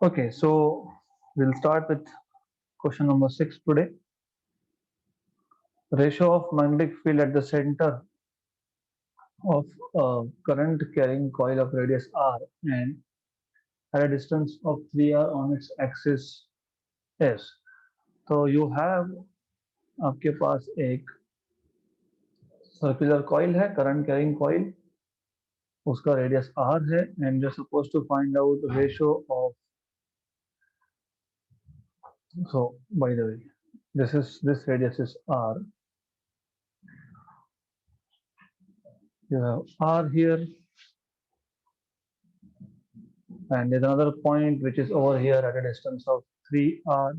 Okay, so we'll start with question number 6 today. Ratio of magnetic field at the center of a current carrying coil of radius r and at a distance of 3r on its axis s. तो you have आपके पास एक circular coil है, current carrying coil, उसका radius r है and you're supposed to find out ratio of, so by the way, this radius is r. You have r here and there's another point which is over here at a distance of 3r.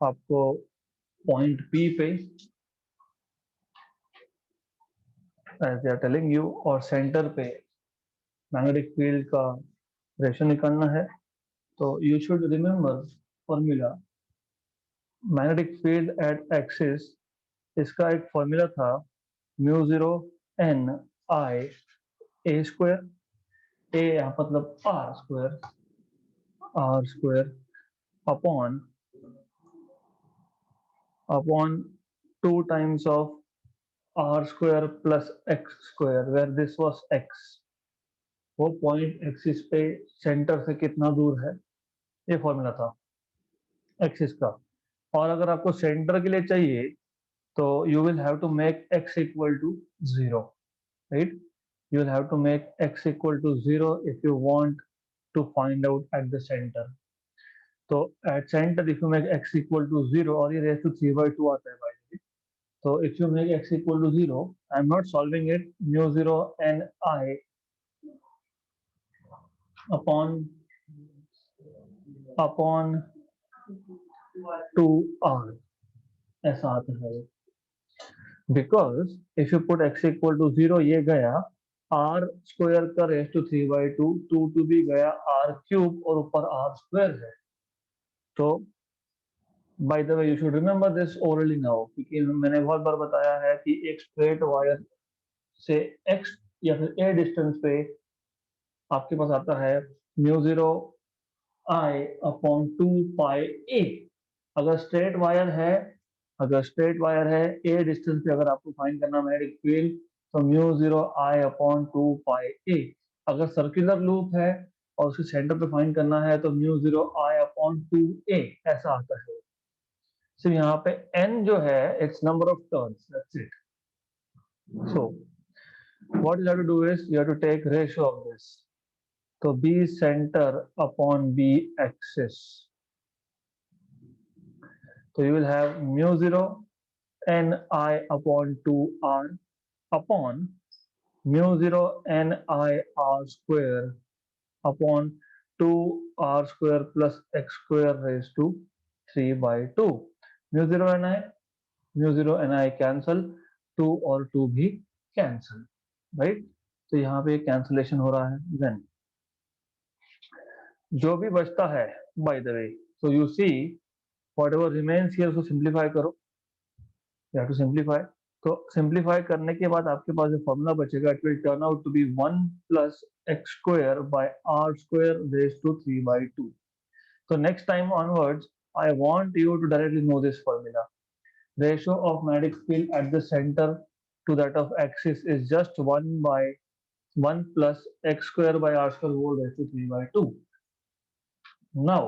आपको point P पे as they are telling you और centre पे magnetic field का ratio निकालना है. तो you should remember formula magnetic field at axis. इसका एक फॉर्मूला था mu zero N I A square. A यहाँ मतलब R square upon two times of r square plus x square where this was x. वो point axis पे centre से कितना दूर है, ये फॉर्मूला था एक्सिस का. और अगर आपको सेंटर के लिए चाहिए तो you will have to make x equal to 0, right. You will have to make x equal to 0 if you want to find out at the centre. तो at centre if you make x equal to 0, और ये raise to 3/2 आता है भाई. So if you make x equal to 0, I'm not solving it, mu 0 n I upon 2r ऐसा आता है. Because if you put x equal to 0, ये गया r स्क्वायर का रेस टू 3/2, 2 भी गया r क्यूब और ऊपर r स्क्वायर है. तो bye the way you should remember this orally now, क्योंकि मैंने बहुत बार बताया है कि एक स्ट्रेट वायर से x या फिर a डिस्टेंस पे आपके पास आता है म्यू जीरो आई अपॉन 2 पाई ए. अगर स्ट्रेट वायर है ए डिस्टेंस पे अगर आपको फाइंड करना मैग्नेटिक फील्ड तो म्यू जीरो आई अपॉन 2 पाई ए. अगर सर्कुलर लूप है और उसके सेंटर पे फाइंड करना है तो mu zero I upon 2 A ऐसा आता है. सिर्फ यहाँ पे n जो है it's number of turns, that's it. So what you have to do is you have to take ratio of this. तो B center upon B axis. So you will have mu 0 n I upon 2r upon mu 0 n I r square upon 2r square plus x square raised to 3/2. Mu 0 n I cancel, 2 और 2 भी cancel, right? तो यहाँ पे cancellation हो रहा है. Then जो भी बचता है, by the way, so you see whatever remains here उसको सिंप्लीफाई करो. You have to simplify. तो सिंप्लीफाई करने के बाद आपके पास जो फॉर्मूला बचेगा it will turn out to be 1 plus X square by R square raise to 3/2. तो next time onwards I want you to directly know this formula. Ratio of magnetic field at the centre to that of axis is just 1 plus X square by R square whole raise to 3/2. Now,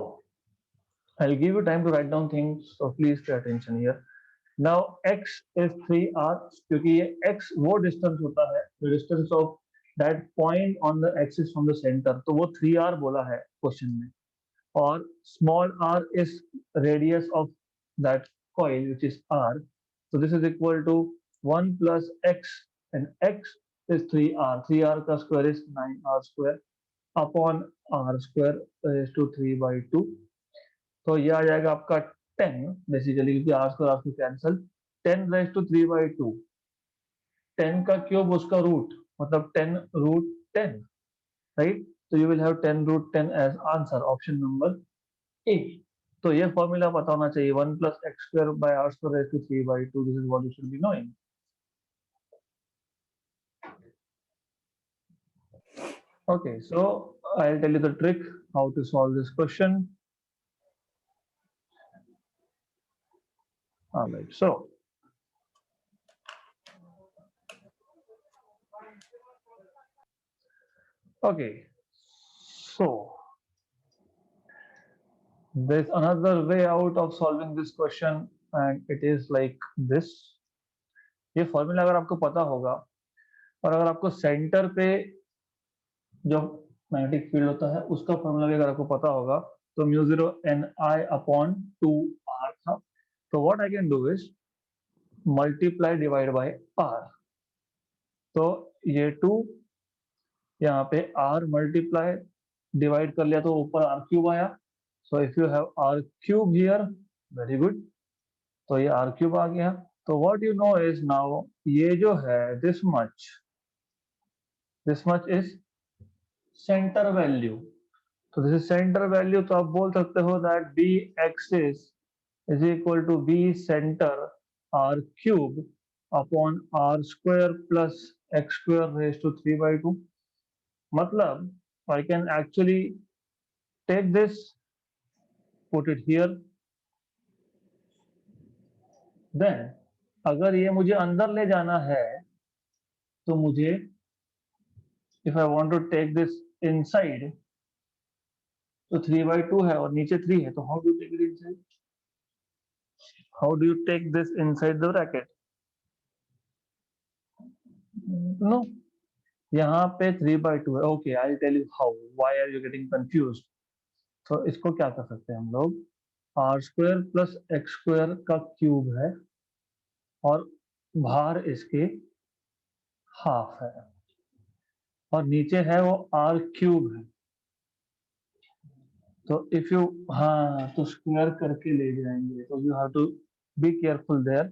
I'll give you time to write down things, so please pay attention here. Now, x is 3r, क्योंकि ये x वो distance होता है, the distance of that point on the axis from the center, तो वो 3r बोला है question में. और small r is radius of that coil, which is r. So this is equal to 1 plus x, and x is 3r. 3r का square is 9r square upon r square raised to 3/2. तो ये आ जाएगा आपका 10 basically, क्योंकि R square आपको cancel. 10 raise to 3/2, 10 का cube उसका root, मतलब 10 रूट 10, राइट. तो you will have 10 root 10 as answer, option number A. तो ये फॉर्मूला पता होना चाहिए, 1 plus X square by R square raise to 3/2. This is what you should be knowing. Okay, so I'll tell you the trick how to solve this question. All right, so okay, so there's another way out of solving this question, and it is like this. ये formula अगर आपको पता होगा और अगर आपको centre पे जो मैग्नेटिक फील्ड होता है उसका फॉर्मूला भी अगर आपको पता होगा तो mu zero N I upon two R था. तो what I can do is multiply divide by R. तो ये टू यहाँ पे आर मल्टीप्लाई डिवाइड कर लिया तो ऊपर आर क्यूब आया. So if you have R cube here, very good, तो ये आर क्यूब आ गया. तो what you know is now ये जो है this much is centre value. तो दिस इज सेंटर वैल्यू. तो आप बोल सकते हो that B axis is equal to B centre R cube upon R square plus X square raise to 3/2. मतलब I can actually take this, put it here, then अगर ये मुझे अंदर ले जाना है तो मुझे if I want to take this inside तो 3/2 है और नीचे 3 है. तो how do take it inside, how do you take this inside the bracket? No, यहाँ पे 3/2 है. Okay, I tell you how. Why are you getting confused? तो इसको क्या कर सकते हैं हम लोग, R square plus X square का क्यूब है और बाहर इसके हाफ है और नीचे है वो आर क्यूब है. तो इफ यू, हाँ, तो स्क्वायर करके ले जाएंगे तो you have to be careful there.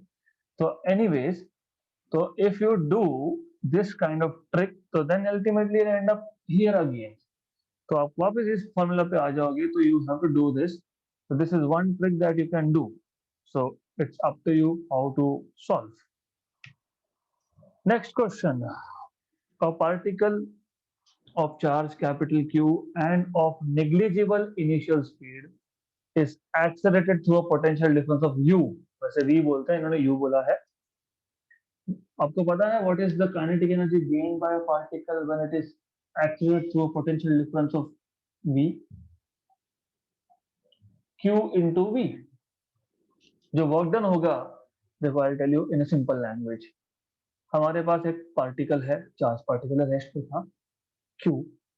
तो एनीवेज, तो if you do this kind of trick तो then ultimately end up here again. तो आप वापस इस फॉर्मूला पे आ जाओगे. तो you have to do this. So this is one trick that you can do. So it's up to you how to solve. Next question. A particle of charge capital Q and of negligible initial speed is accelerated through a potential difference of u. वैसे v बोलते हैं, इन्होंने u बोला है. आपको पता है what is the kinetic energy gained by a particle when it is accelerated through a potential difference of v? q into v. जो वर्क डन होगा, देखो I tell you in a simple language. हमारे पास एक particle है, charge particle है, rest पे था q.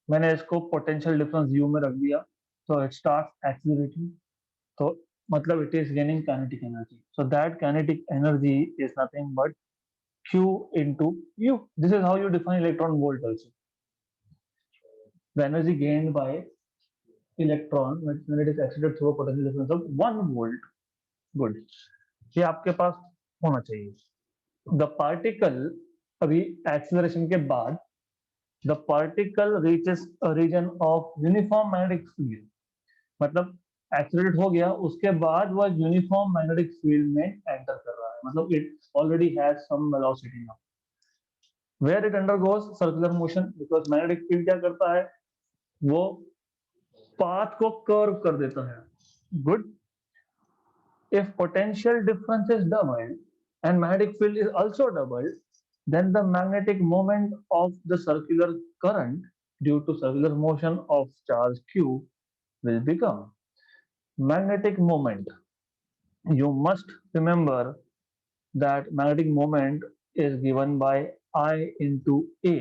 मैंने इसको पोटेंशियल डिफरेंस u में रख दिया तो इट स्टार्ट एक्सीलरेटिंग. तो मतलब it is gaining kinetic energy. So that kinetic energy is nothing but q into u. This is how you define electron volt also. The energy gained by electron when it is accelerated through a potential difference of 1 volt. Good. ये आपके पास होना चाहिए. The particle, अभी acceleration के बाद the particle reaches a region of uniform magnetic field. मतलब accelerate हो गया, उसके बाद वह यूनिफॉर्म मैग्नेटिक फील्ड में एंटर कर रहा है. मतलब it already has some velocity now where it undergoes circular motion. Because magnetic field क्या करता है, वो पाथ को कर्व कर देता है. Good. If potential difference is doubled and magnetic field is also doubled, then the magnetic moment of the circular current due to circular motion of charge q will become magnetic moment. You must remember that magnetic moment is given by I into A.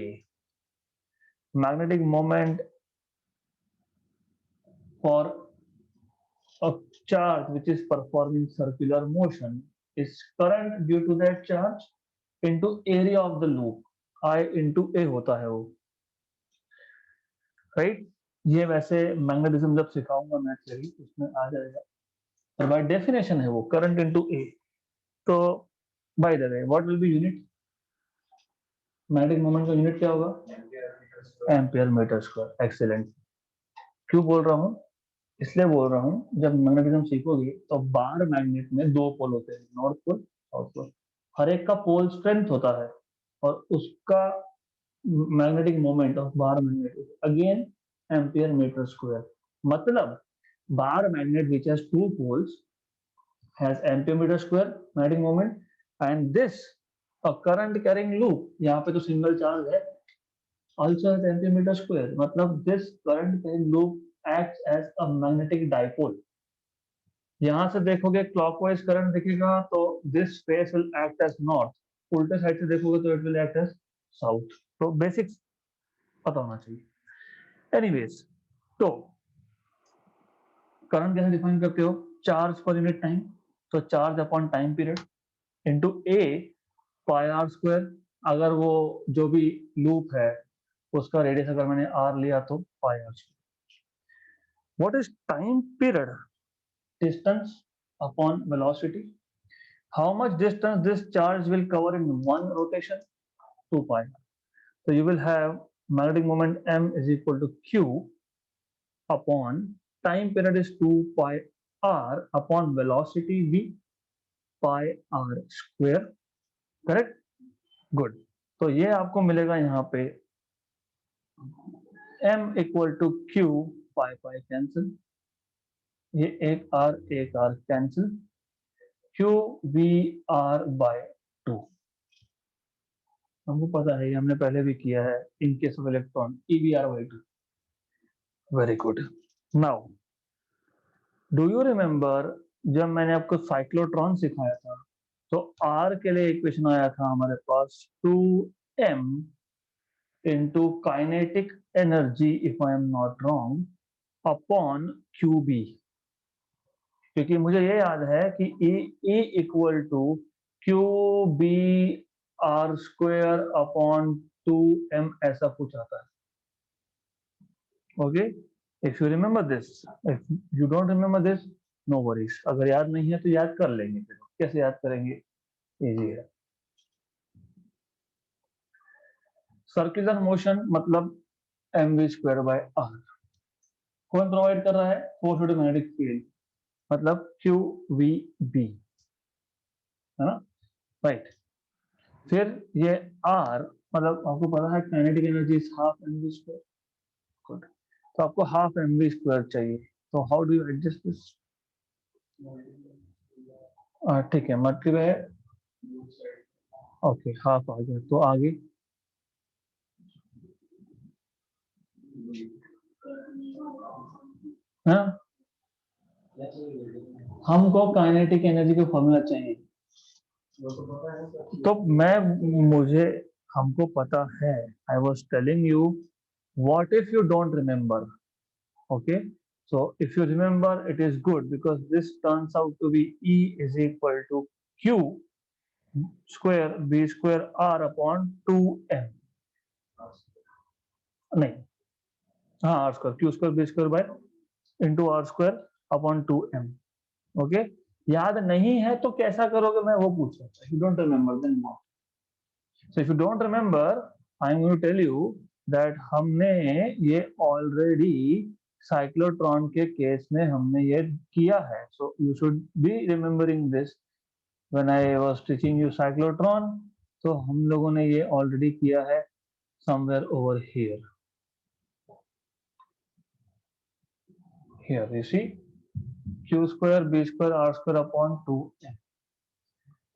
Magnetic moment for a charge which is performing circular motion is current due to that charge into area of the loop. I into A होता है वो, right. ये वैसे magnetism जब सिखाऊंगा मैं theory उसमें आ जाएगा. और बाय डेफिनेशन है वो करंट इनटू ए. तो bye the way what will be unit, magnetic moment का यूनिट क्या होगा, एम्पियर मीटर स्क्वायर. एक्सीलेंट. क्यों बोल रहा हूँ, इसलिए बोल रहा हूँ जब मैग्नेटिज्म सीखोगे तो बार मैग्नेट में दो पोल होते हैं, नॉर्थ पोल साउथ पोल. हर एक का पोल स्ट्रेंथ होता है और उसका magnetic moment of bar magnet again ampere metre square, मतलब bar magnet which has two poles has ampere meter square magnetic moment and this a current carrying loop, यहाँ पे तो सिंगल चार्ज है, also has ampere meter square, मतलब this current carrying loop acts as a magnetic dipole. यहाँ से देखोगे clockwise current दिखेगा तो this face will act as north, उल्टे साइड से देखोगे तो it will act as south. तो बेसिक्स पता होना चाहिए। एनीवेज, तो करंट कैसे डिफाइन करते हो? चार्ज पर यूनिट टाइम, तो charge upon time period into a pi are square, अगर वो जो भी लूप है उसका रेडियस अगर मैंने आर लिया तो pi are square. What is time period? Distance upon velocity, how much distance this charge will cover in one rotation? 2 pi. So you will have magnetic moment m is equal to q upon time period is 2 pi r upon velocity v pi r square, correct? Good. तो ये आपको मिलेगा यहाँ पे m equal to q, pi pi cancel, ये एक r cancel, q v r by 2, हमको पता है, हमने पहले भी किया है in case of electron EVR by 2। Very good. Now do you remember जब मैंने आपको साइक्लोट्रॉन सिखाया था तो R के लिए इक्वेशन आया था हमारे पास 2m into kinetic energy if I am not wrong upon QB, क्योंकि मुझे ये याद है कि E equal to QB R square upon 2m ऐसा कुछ आता है। Okay, if you remember this, if you don't remember this no worries, अगर याद नहीं है तो याद कर लेंगे। फिर कैसे याद करेंगे? इजी है। सर्कुलर मोशन मतलब mv स्क्वायर बाय r, कौन प्रोवाइड कर रहा है? फोर्स मैग्नेटिक फील्ड, मतलब QVB, है ना, राइट। फिर ये r मतलब आपको पता है kinetic energy is half mv square, good, तो आपको हाफ mv स्क्वायर चाहिए, तो how do you adjust this? ठीक है, मतलब है ओके, हाफ आ गया तो आगे हाँ, हमको काइनेटिक एनर्जी का फॉर्मूला चाहिए, तो मैं मुझे हमको पता है, I was telling you what if you don't remember, okay, so if you remember it is good because this turns out to be E is equal to Q square B square R upon 2m, नहीं, हाँ R square Q square B square by into R square upon 2m, okay. याद नहीं है तो कैसा करोगे मैं वो पूछ रहा था, you don't remember then what? So if you don't remember I am going to tell you that हमने ये already साइक्लोट्रॉन के केस में हमने ये किया है, so you should be remembering this when I was teaching you cyclotron, तो हम लोगों ने ये already किया है somewhere over here, here you see Q square B square R square upon 2m,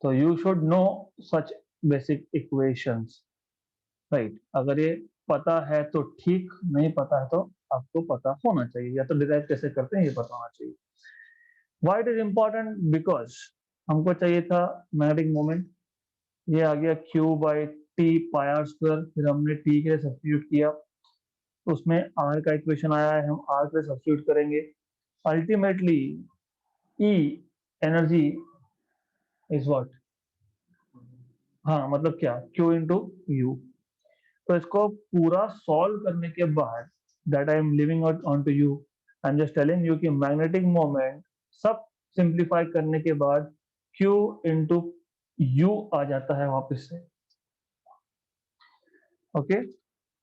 तो you should know such basic equations, right? अगर ये पता है तो ठीक, नहीं पता है तो आपको पता होना चाहिए, या तो डिराइव कैसे करते हैं ये पता होना चाहिए। Why it is important? Because हमको चाहिए था मैग्नेटिक मोमेंट, ये आ गया Q by T pi are square, फिर हमने T के लिए सब्स्टिट्यूट किया, उसमें R का इक्वेशन आया है, हम R के लिए सब्स्टिट्यूट करेंगे, ultimately E energy is what, हाँ मतलब क्या, Q इंटू यू। तो इसको पूरा सॉल्व करने के बाद that I am leaving out on to you, I am just telling you कि मैग्नेटिक मोमेंट सब सिंप्लीफाई करने के बाद Q इंटू यू आ जाता है वापस से, ओके।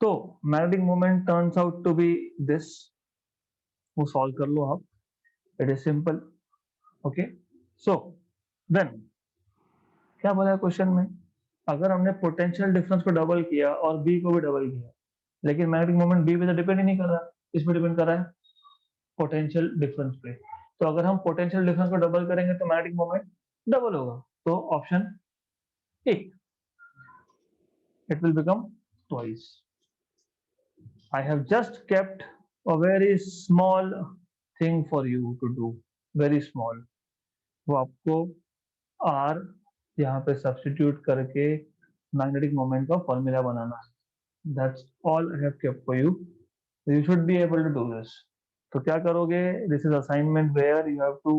तो magnetic moment turns out to be this, वो सॉल्व कर लो आप, it is simple, okay. So then क्या बोला क्वेश्चन में, अगर हमने पोटेंशियल डिफरेंस को डबल किया और बी को भी डबल किया, लेकिन मैग्नेटिक मोमेंट बी पे तो डिपेंड ही नहीं कर रहा, इसमें डिपेंड कर रहा है पोटेंशियल डिफरेंस पे। तो अगर हम पोटेंशियल डिफरेंस को डबल करेंगे तो मैग्नेटिक मोमेंट डबल होगा, तो option A, it will become twice. I have just kept a very small thing for you to do, very small. वो आपको R यहाँ पे सब्स्टिट्यूट करके मैग्नेटिक मोमेंट का फॉर्मूला बनाना है। That's all I have kept for you. You should be able to do this. तो क्या करोगे? This is assignment where you have to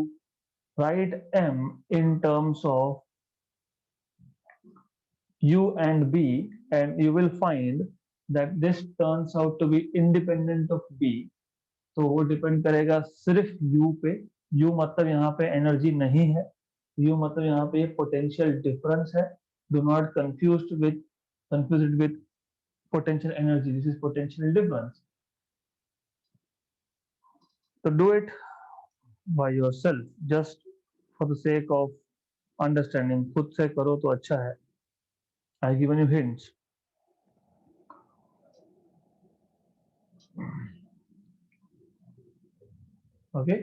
write M in terms of U and B, and you will find that this turns out to be independent of B. तो वो depend करेगा सिर्फ U पे। U मतलब यहाँ पे energy नहीं है, U मतलब यहाँ पे पोटेंशियल डिफरेंस है। Do not confuse it with potential energy, this is potential difference. तो do it by yourself just for the sake of understanding, खुद से करो तो अच्छा है। I given you hints. Okay,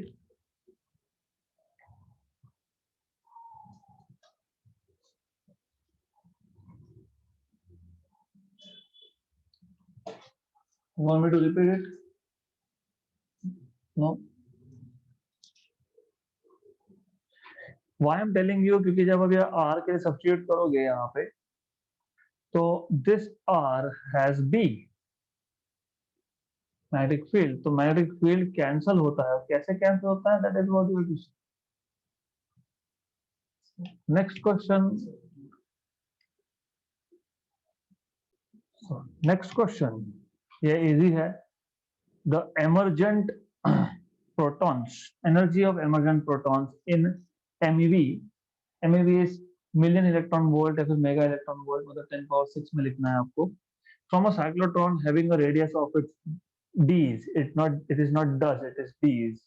want me to repeat it? No. Why I'm telling you, क्योंकि जब अभी R के लिए सब्स्टिट्यूट करोगे यहाँ पे, तो this R has B magnetic field, तो मैग्नेटिक फील्ड कैंसल होता है। कैसे कैंसल होता है? That is what you will. Next question, next question ये इजी है। The emergent protons, energy of emergent protons in MeV, MeV is million electron volt या फिर मेगा इलेक्ट्रॉन वोल्ट, मतलब 10 पावर 6 में लिखना है आपको। From a cyclotron having a radius of its Ds, it is not does, it is Ds,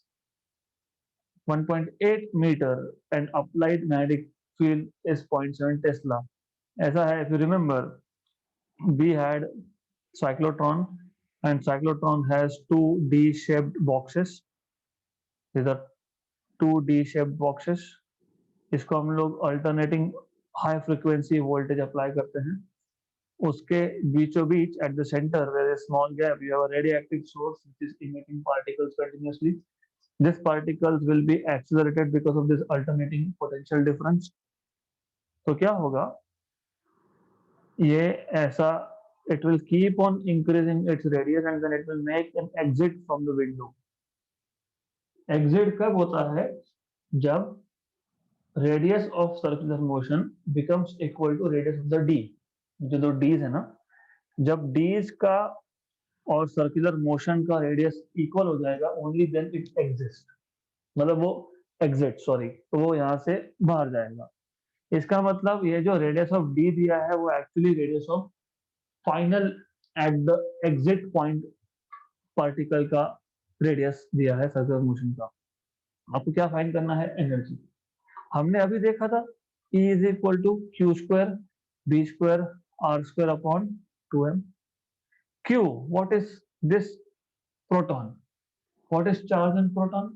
1.8 meter and applied magnetic field is 0.7 Tesla. ऐसा है, if you remember, we had cyclotron and cyclotron has two D-shaped boxes. These are two D-shaped boxes. इसको हम लोग alternating high frequency voltage apply करते हैं। उसके बीचों बीच at the center there is a small gap, you have a radioactive source which is emitting particles continuously. These particles will be accelerated because of this alternating potential difference. तो क्या होगा? ये ऐसा, it will keep on increasing its radius and then it will make an exit from the window. Exit कब होता है? जब radius of circular motion becomes equal to radius of the D. जो दो D's है ना, जब D's का और सर्कुलर मोशन का रेडियस इक्वल हो जाएगा, ओनली देन इट एग्जिस्ट, मतलब वो एग्जिट, सॉरी, तो वो यहाँ से बाहर जाएगा। इसका मतलब ये जो रेडियस ऑफ डी दिया है वो actually radius of final at the exit point particle का रेडियस दिया है सर्कुलर मोशन का। आपको क्या फाइंड करना है? एनर्जी। हमने अभी देखा था E is equal to Q square B square are square upon 2m। Q, what is this proton? What is charge in proton?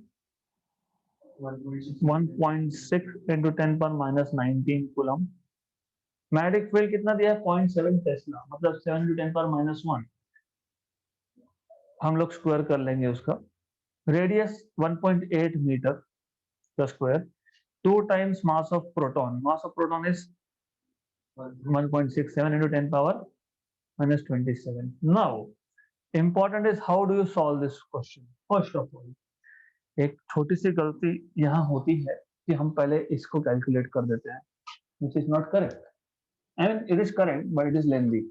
1.6 into 10 power minus 19 coulomb. Magnetic field कितना दिया है? 0.7 टेस्ला, मतलब 7 into 10 power minus 1। हम लोग square कर लेंगे उसका। Radius 1.8 metre का square, 2 times mass of proton. Mass of proton is 1.67 into 10 power minus 27. Now, important is how do you solve this question? First of all, एक छोटी सी गलती यहाँ होती है कि हम पहले इसको कैलकुलेट कर देते हैं, which is not correct. I mean, it is correct, but it is lengthy.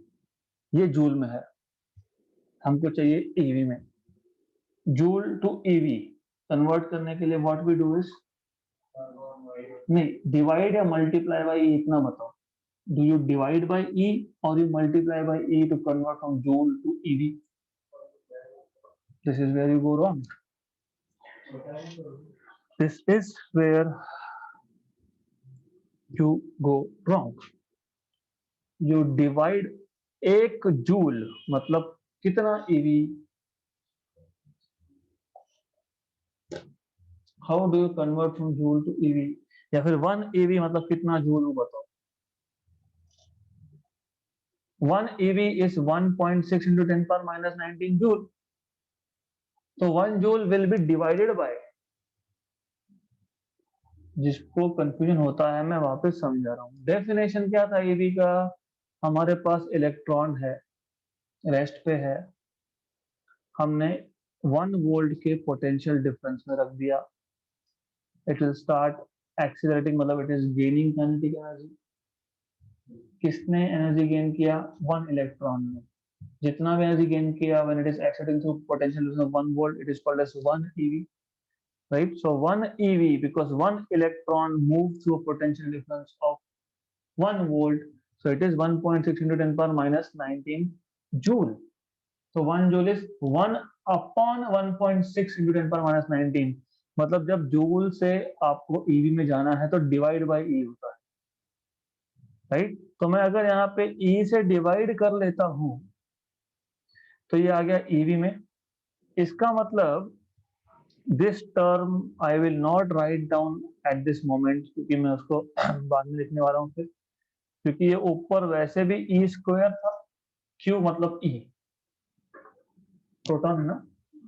ये जूल में है, हमको चाहिए ईवी में। जूल टू ईवी कन्वर्ट करने के लिए व्हाट वी डू इज, नहीं, डिवाइड या मल्टीप्लाई बाय ई, इतना बताओ। Do you divide by E और you multiply by E to convert from joule to eV? This is where you go wrong. This is where you go wrong. You divide 1 joule मतलब कितना eV, how do you convert from joule to eV, या फिर 1 EV मतलब कितना joule, वो बताओ। 1 EV is 1.6 into 10 power minus 19 joule. So 1 joule will be divided by, जिसको confusion होता है मैं वापस समझा रहा हूँ। डेफिनेशन क्या था EV का, हमारे पास इलेक्ट्रॉन है, रेस्ट पे है, हमने 1 वोल्ट के पोटेंशियल डिफरेंस में रख दिया, इट विल स्टार्ट एक्सीलरेटिंग, मतलब it is gaining kinetic energy. किसने एनर्जी गेन किया? 1 इलेक्ट्रॉन ने। जितना भी एनर्जी गेन किया when it is accelerating through potential difference of 1 volt, it is called as 1 EV, right? So 1 EV, because 1 electron moved through a potential difference of 1 volt, so it is 1.6 into 10 power minus 19 joule. So 1 joule is 1 upon 1.6 into 10 power minus 19, मतलब जब joule से आपको EV में जाना है तो divide by E होता है, राइट? तो मैं अगर यहाँ पे E से डिवाइड कर लेता हूँ तो ये आ गया EV में। इसका मतलब this term I will not write down at this moment, क्योंकि मैं उसको बाद में लिखने वाला हूँ फिर, क्योंकि ये ऊपर वैसे भी ई स्क्वायर था, क्यू मतलब ई, प्रोटॉन है ना,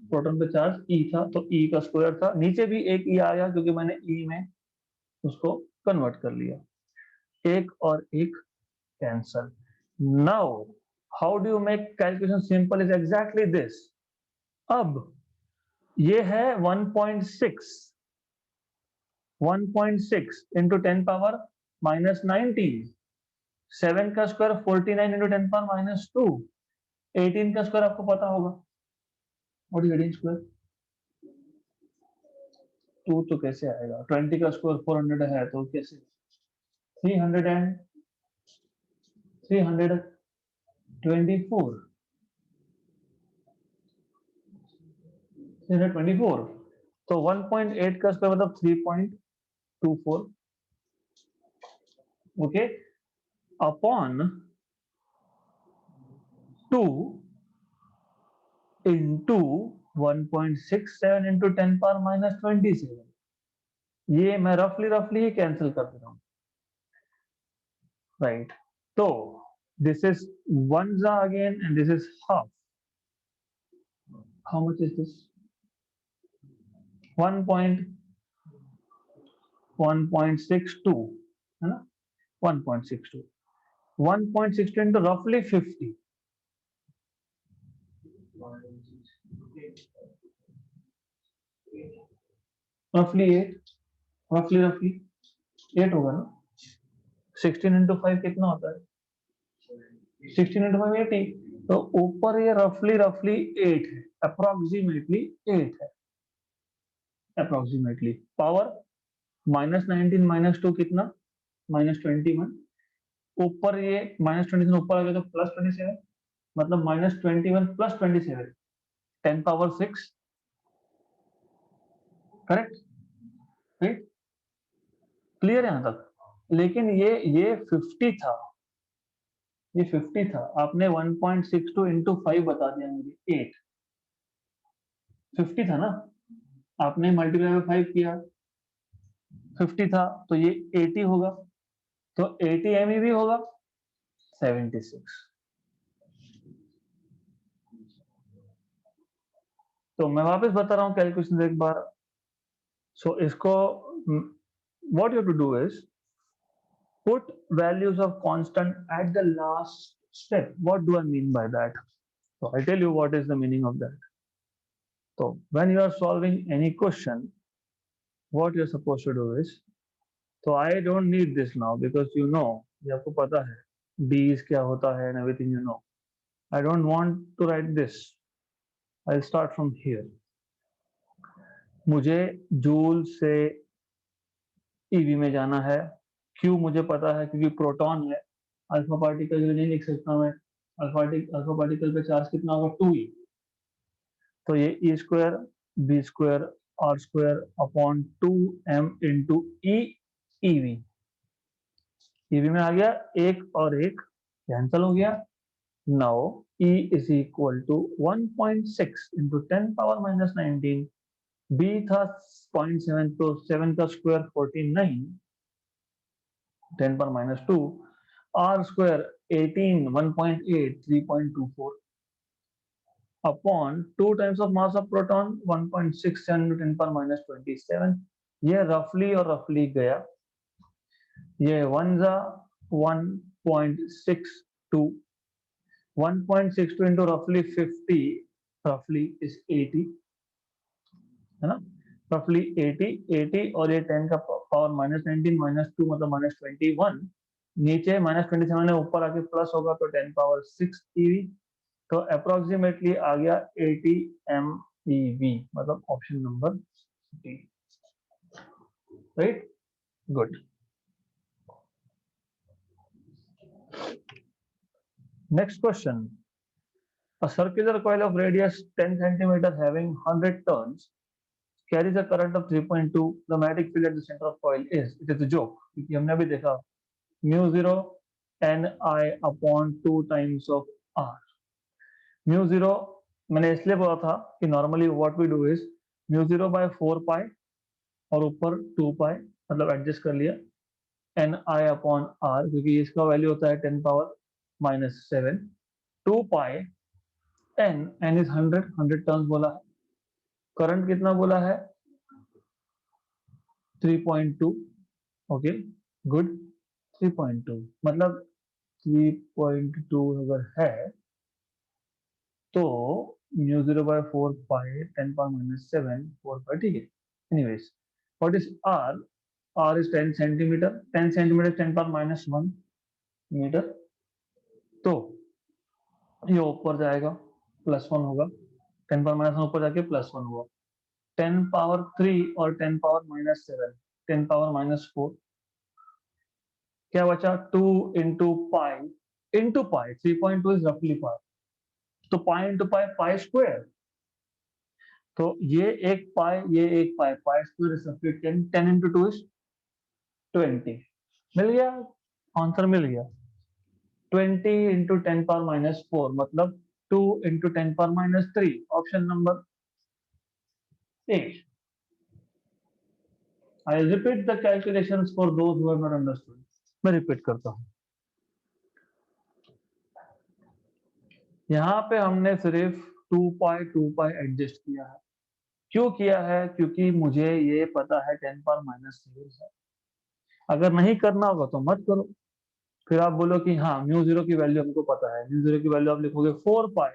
प्रोटॉन पे चार्ज ई था तो ई का स्क्वायर था, नीचे भी एक ई आ गया क्योंकि मैंने ई में उसको कन्वर्ट कर लिया, एक और एक cancel. Now how do you make calculation simple, is exactly this. अब ये है 1.6 into 10 पावर माइनस 19, 7 का स्क्वायर 49 into 10 पावर माइनस 2, 18 का स्क्वायर आपको पता होगा, व्हाट इज 18 स्क्वायर, 2 तो कैसे आएगा, 20 का स्क्वायर 400 है तो कैसे, 300 एंड 324, 324, तो 1.8 का स्क्वायर मतलब 3.24, okay, upon 2 into 1.67 into 10 power minus 27, ये मैं रफली ही कैंसिल कर दे रहा हूँ, राइट? तो this is 1 again and this is half, how much is this, 1.1.62 है ना, 1.62, 1.62 into roughly 50, roughly 8, roughly 8 होगा ना, 16 into 5 कितना होता है, 16 into 5 80, तो ऊपर ये रफली 8 है, अप्रोक्सीमेटली 8 है, अप्रोक्सीमेटली। पावर माइनस 19 माइनस 2 कितना, माइनस 21, ऊपर ये माइनस 27 ऊपर आ गया तो प्लस 27, मतलब minus 21 plus 27, 10 power 6, correct, right, clear है यहाँ तक? लेकिन ये 50 था, ये 50 था, आपने 1.62 into 5 बता दिया मुझे 8, 50 था ना, आपने मल्टीप्लाई में 5 किया, 50 था तो ये 80 होगा, तो 80 MeV होगा 76। तो मैं वापस बता रहा हूँ कैलकुलेशन एक बार। सो इसको what you to do is put values of constant at the last step. What do I mean by that? So I'll tell you what is the meaning of that. So when you are solving any question, what you're supposed to do is, so I don't need this now because you know, ये आपको पता है, D's क्या होता है and everything you know. I don't want to write this. I'll start from here. मुझे joule से EV में जाना है, क्यू मुझे पता है क्योंकि प्रोटॉन है, अल्फा पार्टिकल नहीं लिख सकता मैं, अल्फा पार्टिकल पे चार्ज कितना होगा 2e, तो ये e square B square are square upon 2m into e eV, eV में आ गया एक और एक कैंसल हो गया। Now E is equal to 1.6 into 10 power minus 19, B था 0.7 तो 7 का स्क्वायर 49, 10 पर minus 2, R square 18, 1.8, 3.24 upon 2 times of mass of proton 1.6 10 पर माइनस 27। ये रफली और रफली गया, ये 1 जा 1.62, 1.62 इंटू रफली 50, रफली इज 80, है ना, रफली 80 और ये 10 का पावर माइनस 19 माइनस 2 मतलब माइनस 21, नीचे माइनस 27 है, ऊपर आके प्लस होगा तो 10 पावर 6 eV, तो अप्रोक्सीमेटली आ गया 80 MeV, मतलब option number D, right, good. Next question, a circular coil of radius 10 centimeter having 100 turns carries a current of 3.2, the magnetic field at the center of coil is, it is a joke क्योंकि हमने अभी देखा mu 0 Ni upon 2 times of R। mu 0 मैंने इसलिए बोला था कि normally what we do is mu 0 by 4 pi और ऊपर 2 पाई, मतलब एडजस्ट कर लिया, Ni upon R क्योंकि इसका वैल्यू होता है 10 power minus 7, 2 pi n is 100 turns बोला है, करंट कितना बोला है 3.2, ओके गुड, 3.2 मतलब 3.2 अगर है तो mu 0 by 4 pi 10 power minus 7 4 pi, ठीक है। Anyways what is R, R is 10 centimetre, 10 centimetre 10 power minus 1 metre, तो ये ऊपर जाएगा प्लस 1 होगा, 10 पावर माइनस 1 ऊपर जाके प्लस 1 होगा, 10 पावर 3 और 10 पावर माइनस 7, 10 पावर माइनस 4, क्या बचा 2 इंटू पाई 3.2 इज रफली पाई, तो पाई इंटू पाई पाई स्क्वायर, तो ये एक पाई ये एक पाई, पाई स्क्वायर इज रफली 10, 10 इंटू 2 इज 20, मिल गया आंसर, मिल गया 20 इंटू 10 पावर माइनस 4 मतलब 2 into 10 power minus 3, option number 8। I repeat the calculations for those who have not understood, मैं रिपीट करता हूं। यहाँ पे हमने सिर्फ 2 पाई एडजस्ट किया है, क्यों किया है, क्योंकि मुझे ये पता है 10 पावर माइनस 3 है, अगर नहीं करना होगा तो मत करो, फिर आप बोलो कि हाँ म्यू 0 की वैल्यू हमको पता है, म्यू 0 की वैल्यू आप लिखोगे 4 पाई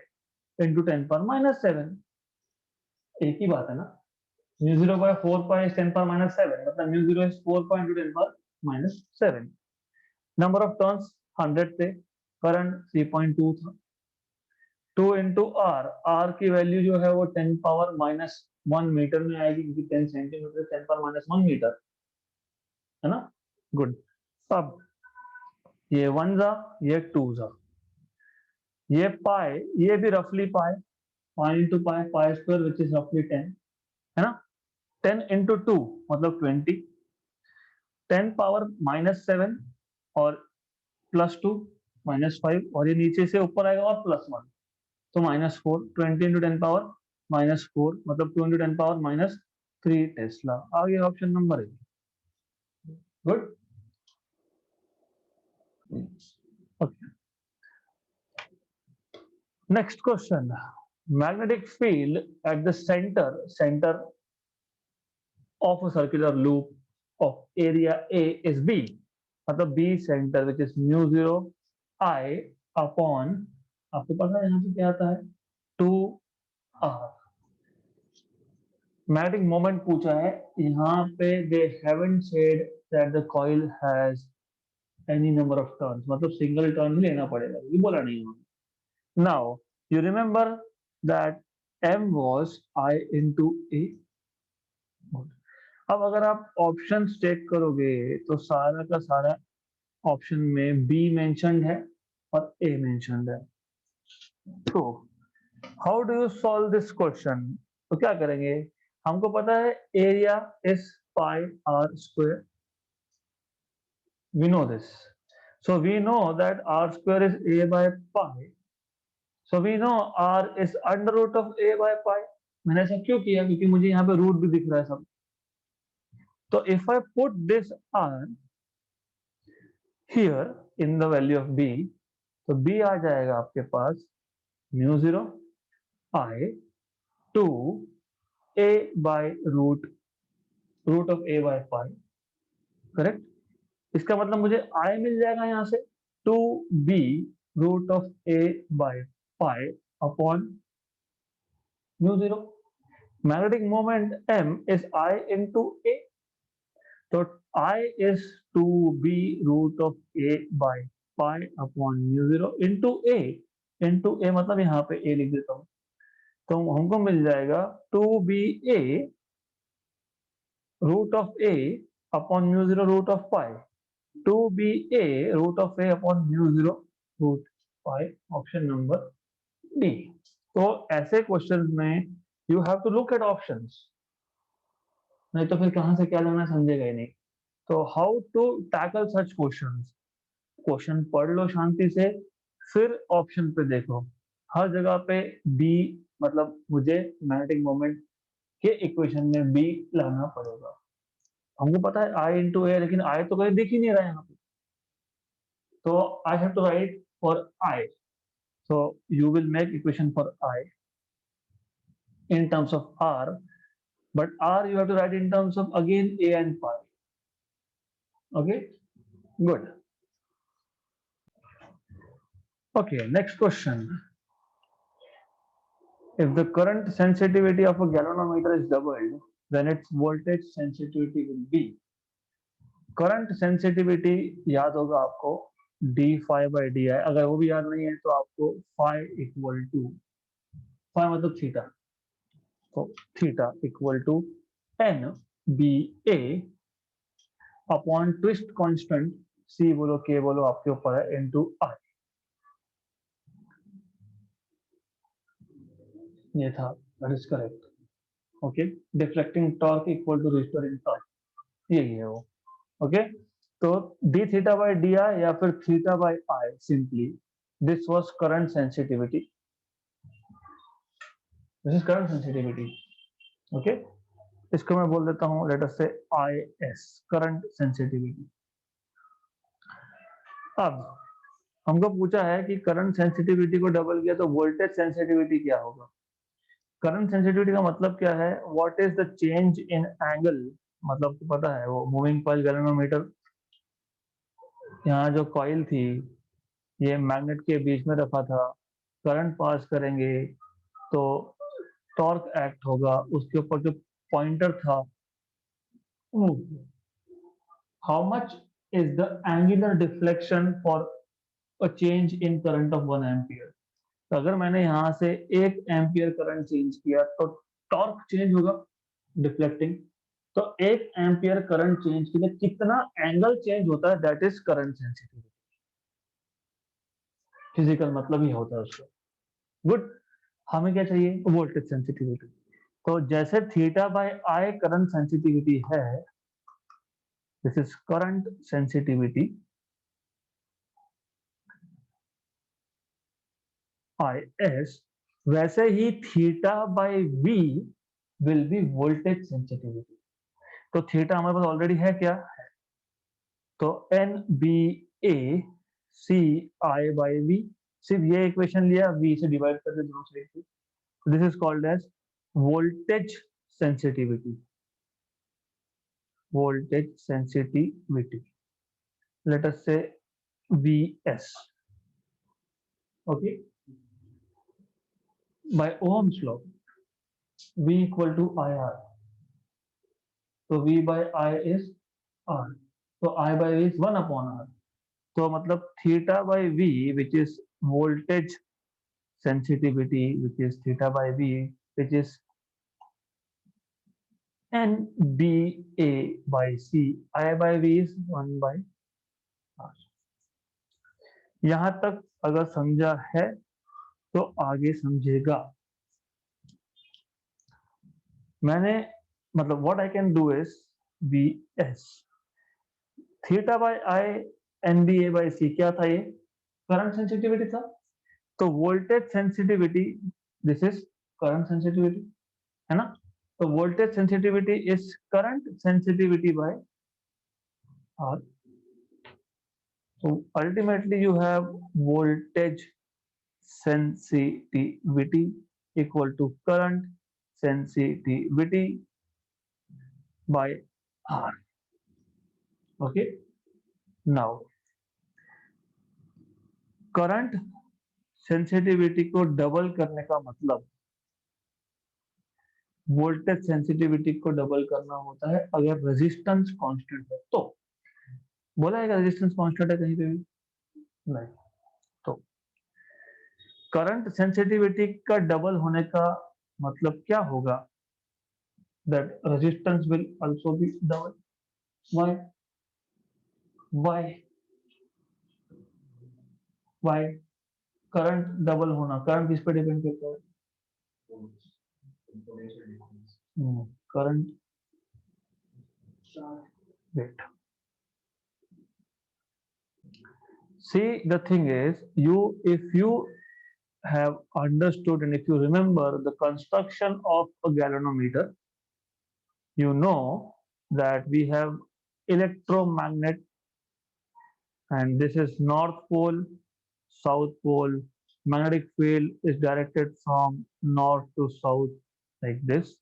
इंटू 10 पावर माइनस 7, एक ही बात है ना, mu 0 by 4 pi is 10 power minus 7 मतलब mu 0 is 4 pi into 10 power minus 7, number of turns 100 थे, करंट 3.2 था, 2 इंटू आर, आर की वैल्यू जो है वो 10 पावर माइनस 1 मीटर में आएगी क्योंकि 10 सेंटीमीटर 10 पावर माइनस 1 मीटर, है ना, गुड। अब ये 1 जा ये 2 जा, ये पाई ये भी रफली pi, pi into pi pi square which is रफली 10, है ना, 10 इंटू 2 मतलब 20, 10 पावर माइनस 7 और प्लस 2 माइनस 5 और ये नीचे से ऊपर आएगा और प्लस 1 तो माइनस 4, 20 इंटू 10 पावर माइनस 4 मतलब 2 इंटू 10 पावर माइनस 3 टेस्ला, आ गया option number 8, good, okay. Next question, magnetic field at the center of a circular loop of area A is B, मतलब B center which is mu 0 I upon, आपको पता है यहाँ पे क्या आता है 2R, मैग्नेटिक मोमेंट पूछा है, यहाँ पे they haven't said that the coil has any number of turns, मतलब सिंगल टर्न ही लेना पड़ेगा, ये बोला नहीं उन्होंने। Now you remember that M was I into A, अब अगर आप ऑप्शन चेक करोगे तो सारा का सारा ऑप्शन में बी मेंशन्ड है और ए मेंशन्ड है, तो how do you solve this question, तो क्या करेंगे, हमको पता है area is pi are square, we know this, So we know that r square is a by pi. So we know r is under root of a by pi. मैंने ऐसा क्यों किया? क्योंकि मुझे यहाँ पे रूट भी दिख रहा है सब. तो if I put this r here in the value of b, तो b आ जाएगा आपके पास म्यू 0 i टू a by root of a by pi. Correct. इसका मतलब मुझे i मिल जाएगा यहाँ से 2b root of a by pi upon mu 0. Magnetic moment m is I into a. तो I is 2b root of a by pi upon mu 0 into a. into a मतलब यहाँ पे a लिख देता हूँ. तो हमको मिल जाएगा 2ba root of a upon mu 0 root of pi. 2ba root of a upon mu 0 root pi. Option number D. तो ऐसे क्वेश्चन में you have to look at options, नहीं तो फिर कहां से क्या लेना समझेगा ही नहीं. तो how to tackle such questions? Question पढ़ लो शांति से, फिर ऑप्शन पे देखो. हर जगह पे बी मतलब मुझे मैग्नेटिक मोमेंट के इक्वेशन में बी लाना पड़ेगा. हमको पता है आई इंटू ए, लेकिन आई तो कहीं दिख ही नहीं रहा है यहाँ पे. तो I have to write for I. so you will make equation for I in terms of R, but R you have to write in terms of again A and pi. Okay, good. Okay, next question. If the current sensitivity of a galvanometer is doubled, then its voltage sensitivity will be. Current sensitivity याद होगा आपको d phi by di. अगर वो भी याद नहीं है तो आपको phi equal to, phi मतलब थीटा, तो theta equal to n b a upon twist constant c बोलो k बोलो आपके ऊपर है इनटू i. ये था, that is correct. Okay, deflecting torque equal to restoring torque, यही है वो. ओके, तो d थीटा बाय di या फिर theta by i, simply this was current sensitivity. This is current sensitivity. Okay, इसको मैं बोल देता हूं लेट अस से IS, करंट सेंसिटिविटी. अब हमको पूछा है कि करंट सेंसिटिविटी को डबल किया तो वोल्टेज सेंसिटिविटी क्या होगा. करंट सेंसिटिविटी का मतलब क्या है? What is the change in angle. मतलब तो पता है वो मूविंग कॉइल गैल्वेनोमीटर, यहाँ जो कॉइल थी ये मैग्नेट के बीच में रखा था. करंट पास करेंगे तो टॉर्क एक्ट होगा. उसके ऊपर जो पॉइंटर था, how much is the angular deflection for a change in current of 1 ampere. तो अगर मैंने यहाँ से 1 एम्पियर करंट चेंज किया तो टॉर्क चेंज होगा डिफ्लेक्टिंग. तो 1 एम्पियर करंट चेंज के लिए कितना एंगल चेंज होता है, that is current sensitivity. Physical मतलब ही होता है उसका. गुड. हमें क्या चाहिए? Voltage sensitivity. तो जैसे theta by I current sensitivity है, this is current sensitivity IS, वैसे ही theta by V will be voltage sensitivity. तो थीटा हमारे पास ऑलरेडी है क्या? तो NBA C I by V. सिर्फ ये इक्वेशन लिया, V से डिवाइड करके दोनों साइड से. This is called as voltage sensitivity. Voltage sensitivity, let us say VS. Okay, by ohm's law V equal to IR. तो V by I is R. तो I by V is 1 upon R. तो मतलब theta by V which is voltage sensitivity, which is theta by V, which is NBA by C. I by V is 1 by R. यहां तक अगर समझा है तो आगे समझेगा. मैंने मतलब what I can do is VS. Theta by I NBA by C क्या था ये? करंट सेंसिटिविटी था। तो voltage sensitivity, this is current sensitivity, है ना? तो voltage sensitivity is current sensitivity by R. So ultimately you have voltage sensitivity equal to current sensitivity by R. Okay. Now current sensitivity को double करने का मतलब voltage sensitivity को double करना होता है अगर रेजिस्टेंस कांस्टेंट है तो। बोला है रेजिस्टेंस कांस्टेंट है कहीं पे भी? नहीं। तो करंट सेंसिटिविटी का डबल होने का मतलब क्या होगा? That resistance will also be double. Why? Why? Why? Current double होना, करंट किस पे डिपेंड करता है? Current, wait. See, the thing is, if you have understood and if you remember the construction of a galvanometer, you know that we have electromagnet, and this is north pole, south pole. Magnetic field is directed from north to south like this,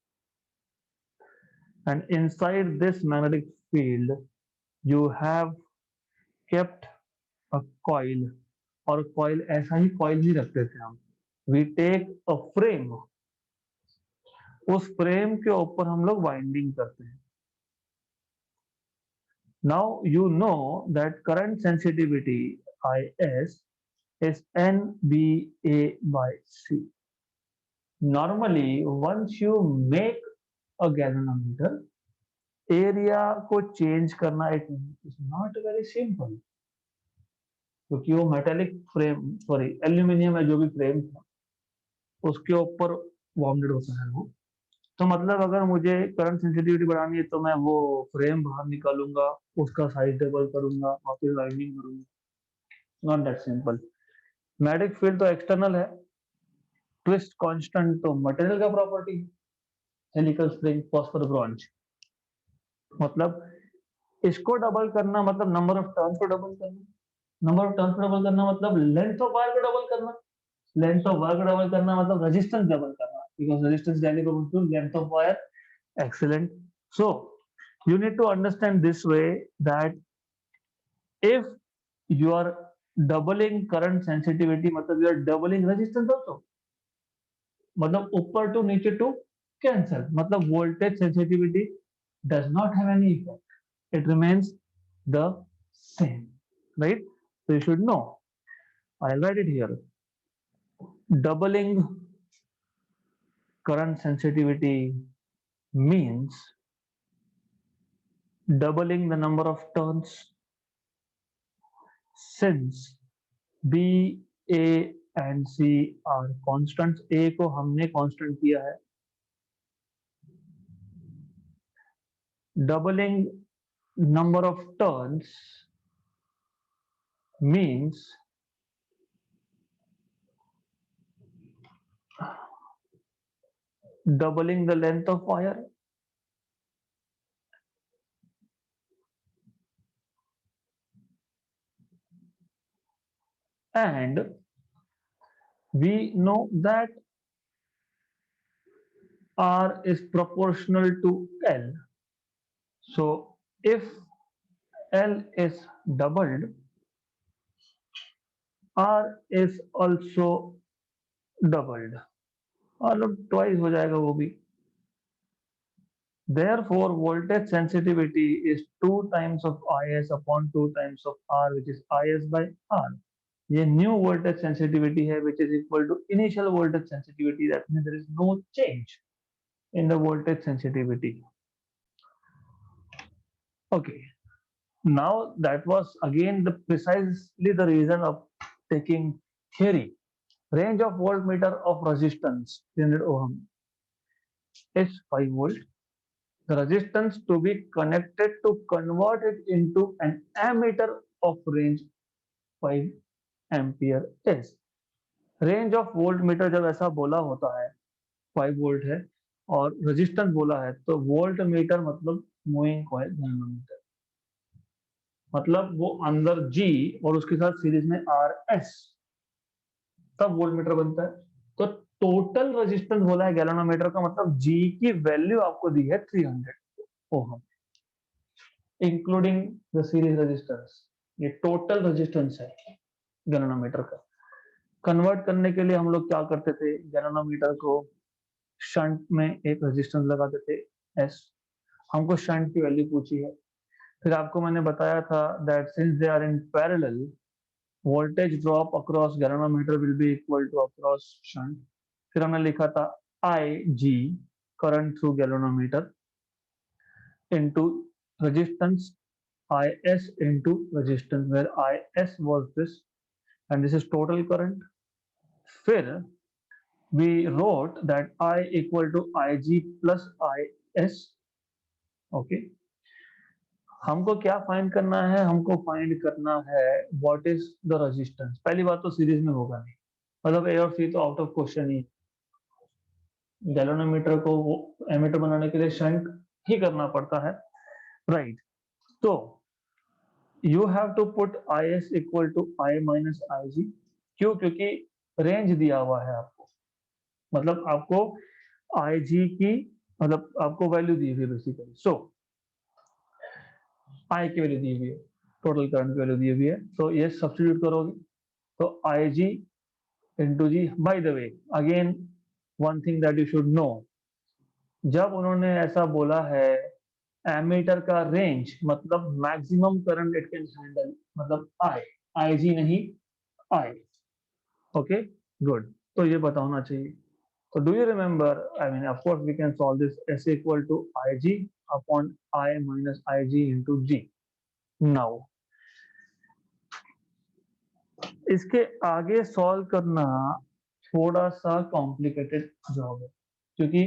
and inside this magnetic field you have kept a coil, और coil ऐसा ही coil नहीं रखते थे हम, we take a frame, उस frame के ऊपर हम लोग वाइंडिंग करते हैं। Now you know that current sensitivity IS is NBA by C. Normally, once you make a galvanometer, area को change करना it is not very simple, क्योंकि वो मेटेलिक फ्रेम, सॉरी एल्यूमिनियम है जो भी फ्रेम था उसके ऊपर वाउंडेड होता है वो। तो मतलब अगर मुझे करंट सेंसिटिविटी बढ़ानी है तो मैं वो फ्रेम बाहर निकालूंगा, उसका साइज डबल करूंगा और फिर वाइंडिंग करूंगा। Not that simple. Magnetic field तो एक्सटर्नल है, ट्विस्ट कांस्टेंट तो मटेरियल का प्रॉपर्टी है, हेलिकल स्प्रिंग फॉस्फर ब्रॉन्ज। मतलब इसको डबल करना मतलब नंबर ऑफ टर्न्स को डबल करना, नंबर ऑफ टर्न्स को डबल करना मतलब लेंथ ऑफ वायर को डबल करना, लेंथ ऑफ वायर को डबल करना मतलब रेजिस्टेंस डबल करना, because resistance directly proportional to length of wire. Excellent. So you need to understand this way that if you are doubling current sensitivity, मतलब you are doubling resistance also, मतलब ऊपर to नीचे to cancel, मतलब voltage sensitivity does not have any effect, it remains the same, right? So you should know. I'll write it here. Doubling current sensitivity means doubling the number of turns, since B, A and C are constants. A को हमने constant किया है। Doubling number of turns means doubling the length of wire. And we know that R is proportional to L. So if L is doubled, R is also doubled, और twice हो जाएगा वो भी। Therefore, voltage sensitivity is 2 times of Is upon 2 times of R, which is Is by R. ये new voltage sensitivity है, which is equal to initial voltage sensitivity. That means there is no change in the voltage sensitivity. Okay. Now that was again precisely the reason of taking theory. Range of voltmeter of resistance 300 ohm is 5 volt. The resistance to be connected to convert it into an ammeter of range 5 ampere is. Range of volt meter जब ऐसा बोला होता है 5 volt है और resistance बोला है तो वोल्ट मीटर मतलब मूविंग कॉइल गैल्वेनोमीटर, मतलब वो अंदर G और उसके साथ सीरीज में RS, तब वोल्ट मीटर बनता है। तो टोटल रेजिस्टेंस बोला है गैल्वेनोमीटर का, मतलब G की वैल्यू आपको दी है 300 ohm including the series resistance. ये टोटल रेजिस्टेंस है गैल्वेनोमीटर का। कन्वर्ट करने के लिए हम लोग क्या करते थे, गैल्वेनोमीटर को शंट में एक रेजिस्टेंस लगाते थे S। हमको शंट की वैल्यू पूछी है, फिर आपको मैंने बताया था that since they are in parallel voltage drop across galvanometer will be equal to across shunt. फिर हमने लिखा था IG current through galvanometer into resistance IS into resistance, where IS was this and this is total current. फिर we wrote that I equal to IG plus IS. okay, हमको क्या find करना है, हमको फाइंड करना है व्हाट इज द रेजिस्टेंस। पहली बात तो सीरीज में होगा नहीं, मतलब A और C तो out of question he. Galvanometer को एमीटर बनाने के लिए शंट ही करना पड़ता है, राइट। तो you have to put IS equal to I minus IG। क्यों? क्योंकि रेंज दिया हुआ है आपको, मतलब आपको IG की, मतलब आपको वैल्यू दी हुई है बेसिकली। सो I की वैल्यू दी हुई है, टोटल करंट की वैल्यू दी हुई है, तो ये सब्स्टिट्यूट करोगे तो IG into G. By the way again one thing that you should know, जब उन्होंने ऐसा बोला है एमीटर का रेंज मतलब maximum current it can handle, मतलब IG नहीं I। ओके गुड, तो ये पता होना चाहिए। So do you remember, I mean, of course we can solve this S equal to IG upon I minus IG into G. Now, इसके आगे solve करना थोड़ा सा कॉम्प्लिकेटेड जॉब है, क्योंकि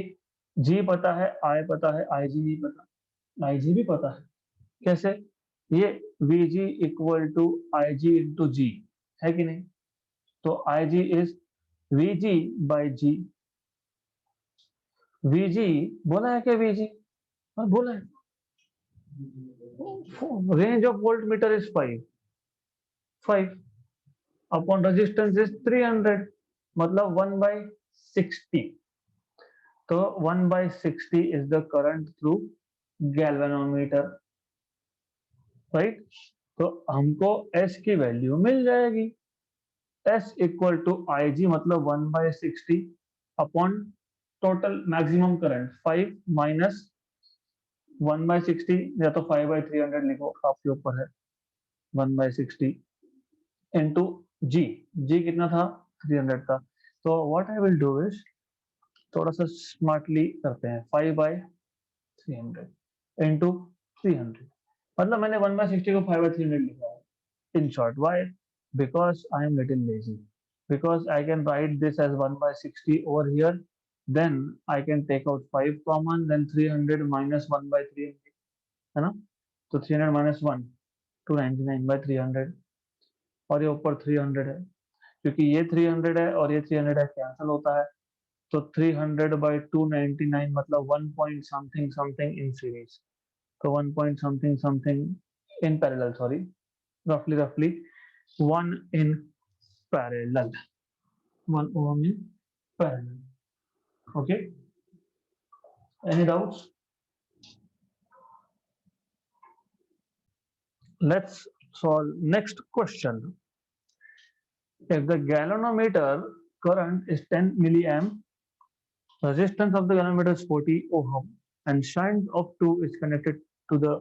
G पता है, I पता है, IG नहीं पता, IG भी पता है। कैसे? ये VG equal to IG into G है कि नहीं? तो IG is VG by G। VG बोला है क्या? VG हाँ बोला है। Range of voltmeter is 5 upon resistance is 300, मतलब 1/60। तो 1/60 is the current through galvanometer, right. तो हमको S की वैल्यू मिल जाएगी, S इक्वल टू IG मतलब 1/60 upon total maximum current 5 minus 1/60, या तो 5/300 लिखो, आपके ऊपर है। 1/60 इंटू जी कितना था? 300 था। तो what I will do is, थोड़ा सा स्मार्टली करते हैं, 5/300 इंटू 300, मतलब मैंने 1/60 को 5/300 लिखा है। In short why, because I am little lazy, because I can write this as 1/60 over here, then I can take out 5 common, then 300 minus 1/300, है ना। तो 300 minus 1 299/300, और ये ऊपर 300 है, क्योंकि ये 300 है और ये 300 है, कैंसिल होता है। तो 300/299 मतलब 1 point something something in series, तो 1 point something something in parallel, sorry, रफली 1 in parallel, 1 ohm in parallel. Okay, any doubts? Let's solve next question. If the galvanometer current is 10 milliamp, resistance of the galvanometer is 40 ohm, and shunt of 2 is connected to the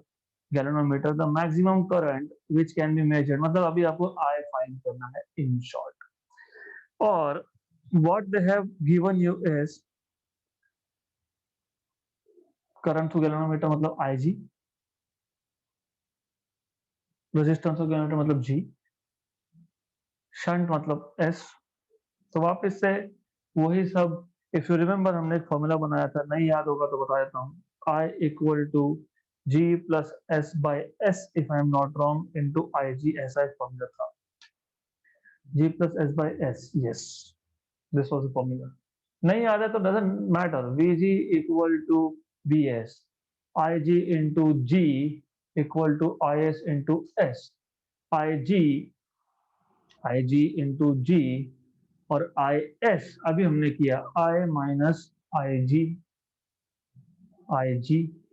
galvanometer, the maximum current which can be measured, मतलब अभी आपको I find करना है in short, और what they have given you is current through galvanometer मतलब IG, resistance of galvanometer मतलब G, shunt मतलब S। तो वापस से वही सब, इफ यू रिमेम्बर हमने एक फॉर्मूला बनाया था, नहीं याद होगा तो बता देता हूँ। I equal to G plus S by S if I am not wrong into IG ऐसा एक फॉर्मूला था. G plus S by S, yes, this was the formula. नहीं याद है तो doesn't matter. VG equal to VS, IG into G equal to IS into S. IG into G और IS अभी हमने किया I minus IG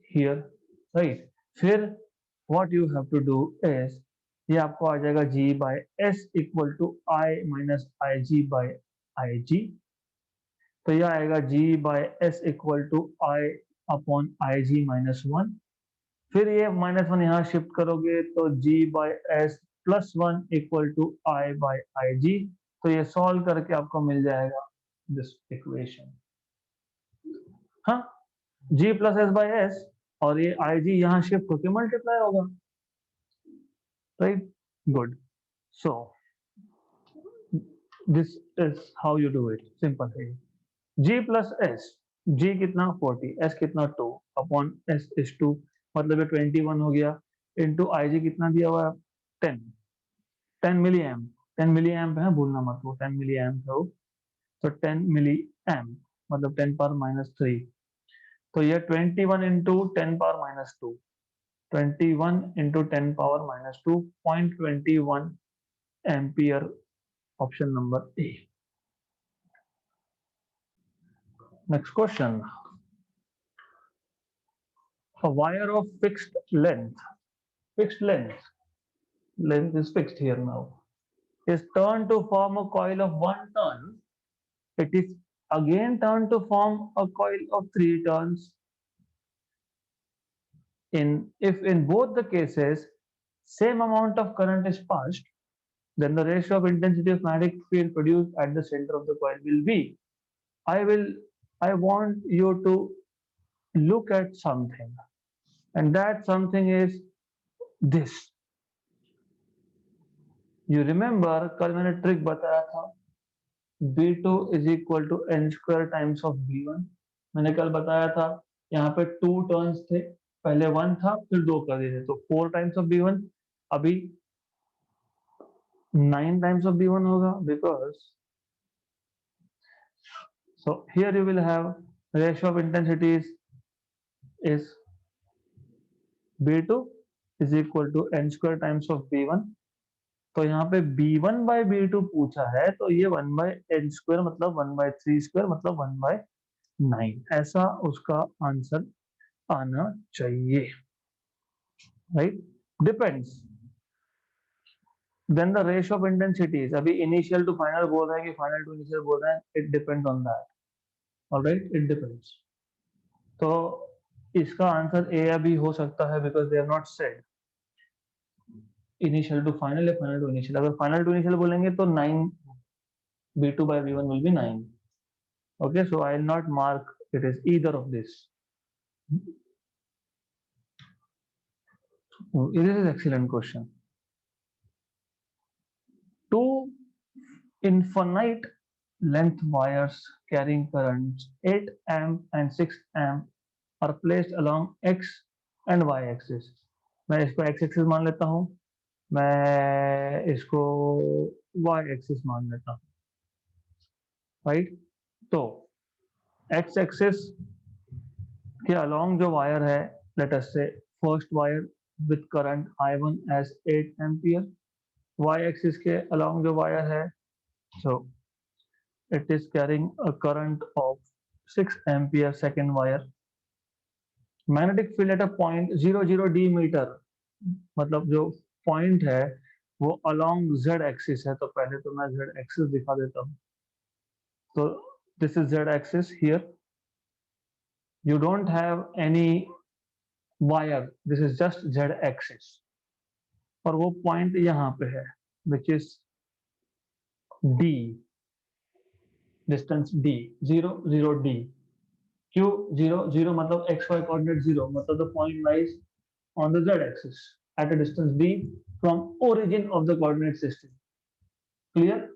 here, right? फिर what you have to do is ये आपको आ जाएगा G by S equal to I minus IG by IG. तो यह आएगा G by S equal to I upon IG minus 1. फिर ये -1 यहाँ शिफ्ट करोगे तो G by S plus 1 equal to I by IG. तो ये सॉल्व करके आपको मिल जाएगा दिस इक्वेशन. हाँ, G plus S by S और ये IG यहाँ शिफ्ट होकर मल्टीप्लाई होगा, right? Good. So this is how you do it. Simple है. G plus S, G कितना 40, S कितना 2 अपॉन S is 2, मतलब ये 21 हो गया इंटू IG कितना दिया हुआ है 10 मिली एम्प. 10 मिली एम्प है, भूलना मत वो 10 मिली एम्प है. तो 10 मिली एम्प मतलब 10 पावर माइनस 3. तो ये 21 into 10 power minus 2, 21 into 10 power minus 2, 0.21 ampere. Option number A. Next question. A wire of fixed length is fixed here now, is turned to form a coil of 1 turn. It is again turned to form a coil of 3 turns. If in both the cases same amount of current is passed, then the ratio of intensity of magnetic field produced at the center of the coil will be. I want you to look at something, and that something is this. You remember कल मैंने trick बताया था, B2 is equal to n square times of B1. मैंने कल बताया था यहाँ पे 2 टर्न्स थे, पहले 1 था फिर 2 कर दिए थे, तो 4 टाइम्स ऑफ B1. अभी 9 टाइम्स ऑफ B1 होगा, because so here you will have ratio of intensities is B2 is equal to n square times of B1. तो यहाँ पे B1 by B2 पूछा है, तो ये 1 by n square मतलब 1 by 3 square मतलब 1 by 9, ऐसा उसका आंसर आना चाहिए, right? Depends. Then the ratio of intensities, अभी इनिशियल टू फाइनल बोल रहा है कि फाइनल टू इनिशियल बोल रहा है, it depends on that. Alright, it depends. तो इसका आंसर ए अभी हो सकता है, because they have not said initial to final या फाइनल टू इनिशियल. अगर फाइनल टू इनिशियल बोलेंगे तो 9 B2 by B1 will be 9. Okay, so I will not mark it is either of this. This is excellent question. Two infinite length wires carrying currents 8 amp and 6 amp are placed along x and y axis. मैं इसको x axis मान लेता हूँ, मैं इसको y axis मान लेता हूँ, राइट? तो x axis के along जो वायर है, let us say first wire with current I1 as 8 ampere, y axis के along जो वायर है, so it is carrying a current of 6 ampere second wire. Magnetic field at a point 00 d meter, मतलब जो point है वो along z axis है, तो पहले तो मैं z axis दिखा देता हूँ. तो this is z axis here. You don't have any wire, this is just z axis. और वो point यहाँ पे है, which is d, distance d, 0 0 d. क्यों 0 0 मतलब xy coordinate 0, मतलब the point lies on the z axis at a distance d from origin of the coordinate system. Clear?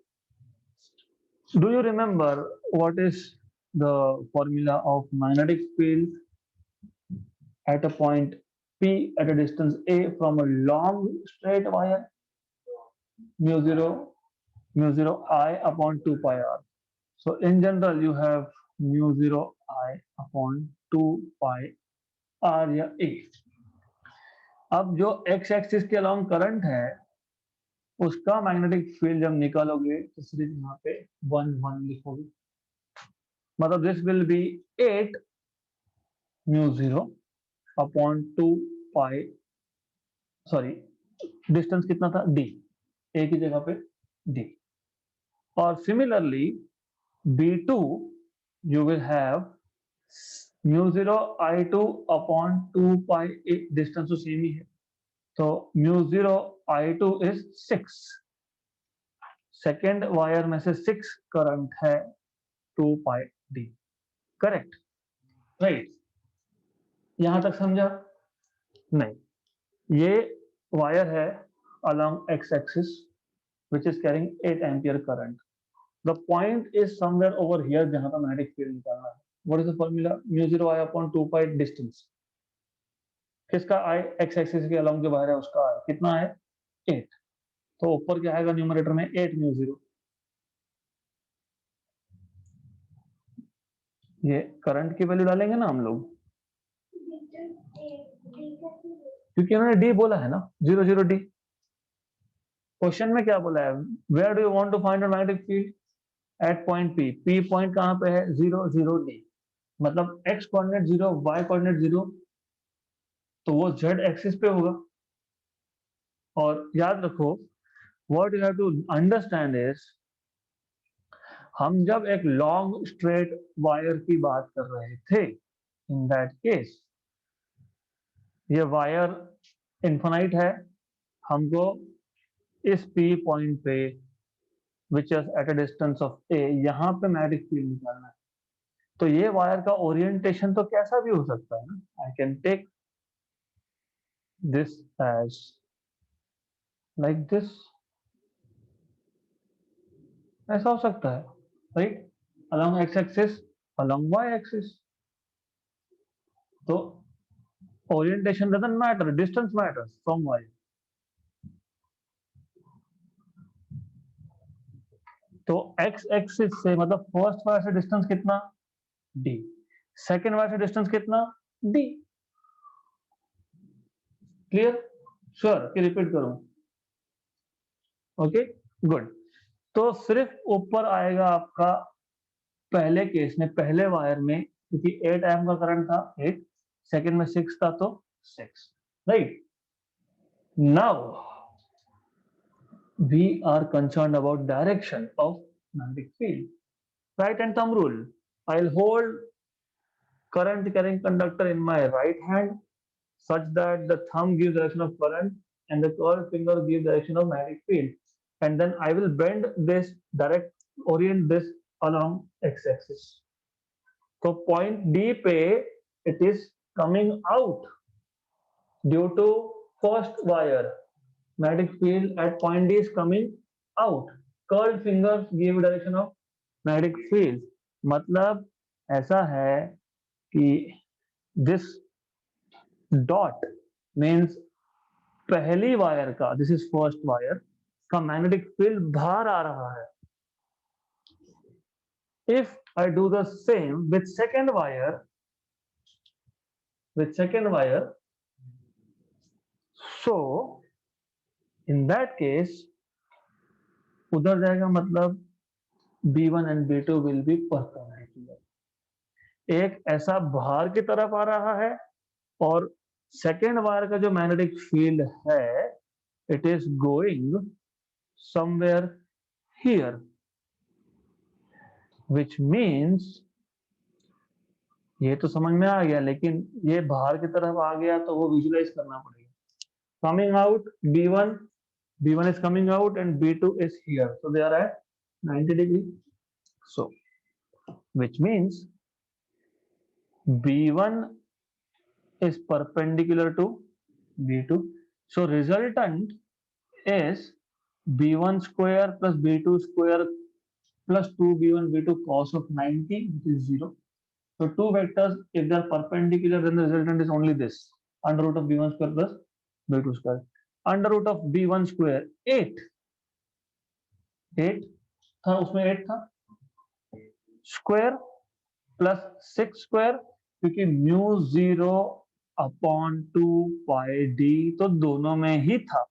Do you remember what is the formula of magnetic field at a point P at a distance a from a long straight wire, mu 0 I upon 2 pi r. So in general you have mu 0 I upon 2 pi r या a. अब जो x axis के along current है उसका magnetic field जब निकालोगे तो सिर्फ यहाँ पे 1 लिखोगे, मतलब this will be 8 mu 0 upon 2 pi, sorry distance कितना था d, a की जगह पे d. और similarly b2 you will have mu 0 I2 upon 2 pi, distance तो सेम ही है, तो mu 0 I2 is 6. Second wire में से 6 करंट है 2 pi d. Correct, right? यहां तक समझा? नहीं, ये वायर है along x axis which is carrying 8 ampere current. The point is somewhere over here जहां का मैग्नेटिक फील्ड निकालना है. What is the formula? mu 0 I upon 2 pi distance. किसका I x axis के along जो वायर है उसका I कितना है? 8. तो ऊपर क्या आएगा न्यूमरेटर में? 8 mu 0. ये करंट की वैल्यू डालेंगे ना हम लोग, क्योंकि उन्होंने डी बोला है ना, 0 0 डी. क्वेश्चन में क्या बोला है? Where do you want to find magnetic field? At point P. P point कहां पे है? 0 0 डी. मतलब एक्स कोऑर्डिनेट 0, वाई कोऑर्डिनेट 0, तो वो जेड एक्सिस पे होगा. और याद रखो, what you have to understand is, हम जब एक लॉन्ग स्ट्रेट वायर की बात कर रहे थे, इन दैट केस ये वायर इन्फिनाइट है, हमको इस पी पॉइंट पे which is at a distance of a, यहां पे मैग्नेटिक फील्ड निकालना है. तो ये वायर का ओरिएंटेशन तो कैसा भी हो सकता है ना. I can take this as like this, ऐसा हो सकता है, right? along x axis, along y axis. तो orientation doesn't matter, distance matters from y. तो x एक्सिस से मतलब फर्स्ट वायर से डिस्टेंस कितना? d. सेकेंड वायर से डिस्टेंस कितना? d. क्लियर? श्योर कि रिपीट करूं? Okay, good. तो सिर्फ ऊपर आएगा आपका पहले केस में, पहले वायर में, क्योंकि 8 एम का करंट था 8, सेकेंड में 6 था तो 6, right? Now we are concerned about direction of magnetic field. Right hand thumb rule. I'll hold current carrying conductor in my right hand such that the thumb gives direction of current and the curved finger gives direction of magnetic field. And then I will bend this, orient this along x-axis. So point D पे it is coming out due to first wire. Magnetic field at point D is coming out. Curled fingers give direction of magnetic field. मतलब ऐसा है कि this dot means पहली wire का, this is first wire का magnetic field बाहर आ रहा है. If I do the same with second wire, so in that case उधर जाएगा, मतलब B1 and B2 will be perpendicular. एक ऐसा बाहर की तरफ आ रहा है और सेकेंड वायर का जो मैग्नेटिक फील्ड है it is going somewhere here, which means ये तो समझ में आ गया, लेकिन ये बाहर की तरफ आ गया तो वो विजुलाइज करना पड़ेगा. Coming out B1 is coming out and B2 is here, so they are at 90 degree. So which means B1 is perpendicular to B2. So resultant is B1 square plus B2 square plus 2B1 B2 cos of 90, which is 0. So two vectors, if they are perpendicular, then the resultant is only this. Under root of b1 square plus b2 square, under root of b1 square 8 था, उसमें 8 था, square plus 6 square, क्योंकि mu 0 upon 2 pi D तो दोनों में ही था,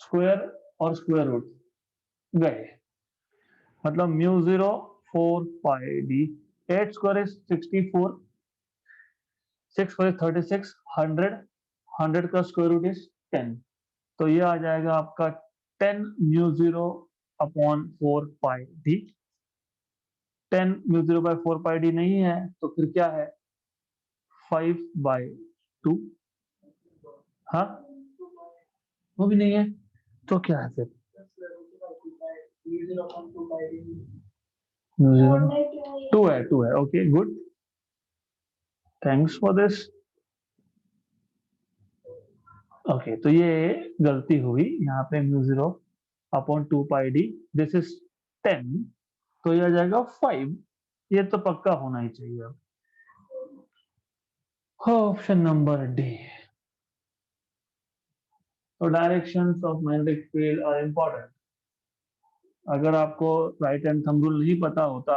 square और square root गए, मतलब mu 0 4 pi D, 8 square is 64, 6 square 36, 100 का स्क्वायर रूट इज 10, तो ये आ जाएगा आपका 10 mu 0 upon 4 pi D. 10 mu 0 by 4 pi D नहीं है तो फिर क्या है, 5/2, हाँ वो भी नहीं है तो क्या है फिर, टू है, okay good, thanks for this. Okay तो ये गलती हुई यहाँ पे, mu 0 upon 2 pi D, this is 10, तो ये आ जाएगा 5, ये तो पक्का होना ही चाहिए। Option number D. तो directions of magnetic field are important, अगर आपको राइट हैंड थंब रूल नहीं पता होता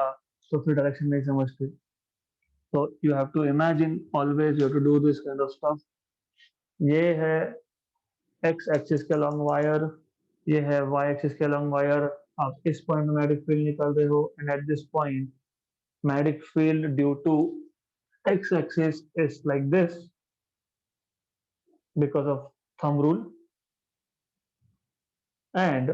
तो फिर डायरेक्शन नहीं समझते, तो you have to imagine always, you have to do this kind of stuff. ये है एक्स एक्सिस के अलॉन्ग वायर, ये है वाई एक्सिस के अलॉन्ग वायर, आप इस पॉइंट में मैग्नेटिक फील्ड निकाल रहे हो, and at this point magnetic field due to x axis is like this because of thumb rule, and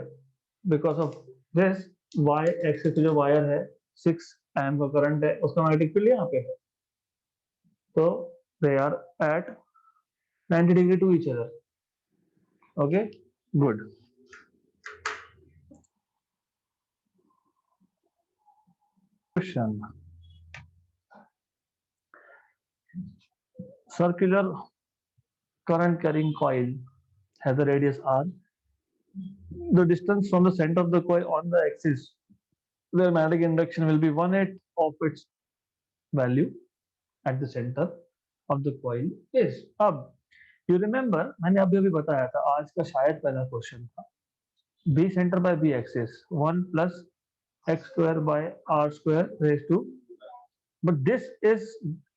because of this y axis जो वायर है 6 M का करंट है, उसका मैग्नेटिक फील्ड यहाँ पे है, तो they are at 90 degree to each other, okay good। Question: circular current carrying coil has a radius r, the distance from the center of the coil on the axis where magnetic induction will be 1/8 of its value at the center of the coil is। अब you remember मैंने अभी अभी बताया था, आज का शायद पहला क्वेश्चन था, B center by B axis 1 plus X square by R square raise to, but this is